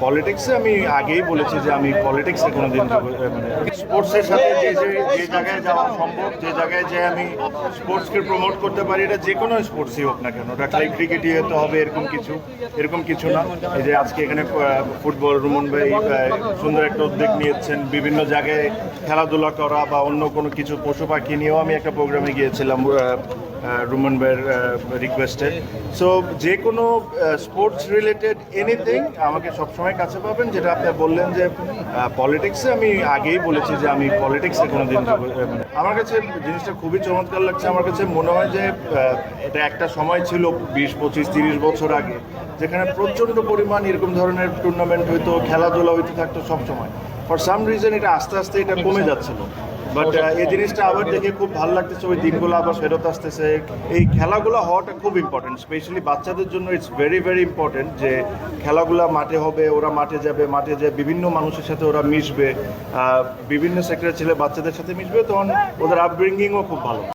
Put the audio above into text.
পলিটিক্সে আমি আগেই বলেছি যে আমি পলিটিক্সে কোনোদিন স্পোর্টসের সাথে যে জায়গায় যাওয়া সম্ভব, যে জায়গায় যে আমি স্পোর্টসকে প্রমোট করতে পারি, এটা যে কোনো স্পোর্টসই হোক না কেন, ওটা খালি ক্রিকেটই হতে হবে এরকম কিছু না। এই যে আজকে এখানে ফুটবল রুমন ভাই সুন্দর একটা উদ্যোগ নিয়েছেন, বিভিন্ন জায়গায় খেলাধুলা করা বা অন্য কোনো কিছু পশু পাখি নিয়েও আমি একটা প্রোগ্রামে গিয়েছিলাম রুমন ভাইয়ের রিকোয়েস্টে। সো যে কোনো স্পোর্টস রিলেটেড এনিথিং আমাকে সবসময় কাছে পাবেন। যেটা আপনি বললেন যে পলিটিক্সে আমি আগেই বলেছি যে আমি পলিটিক্সে কোনোদিন আমার কাছে জিনিসটা খুবই চমৎকার লাগছে। আমার কাছে মনে হয় যে এটা একটা সময় ছিল 20, 25, 30 বছর আগে, যেখানে প্রচণ্ড পরিমাণ এরকম ধরনের টুর্নামেন্ট হইতো, খেলাধুলা হইতে থাকতো সবসময়। ফর সাম রিজন এটা আস্তে আস্তে এটা কমে যাচ্ছিল, বাট এই জিনিসটা আবার দেখে খুব ভালো লাগতেছে। ওই দিনগুলো আবার ফেরত আসতেছে। এই খেলাগুলো হওয়াটা খুব ইম্পর্টেন্ট, স্পেশালি বাচ্চাদের জন্য ইটস ভেরি ভেরি ইম্পর্টেন্ট যে খেলাগুলো মাঠে হবে, ওরা মাঠে যাবে, মাঠে যে বিভিন্ন মানুষের সাথে ওরা মিশবে, বিভিন্ন সেক্টরের ছেলে বাচ্চাদের সাথে মিশবে, তখন ওদের আপব্রিঙ্গিংও খুব ভালো।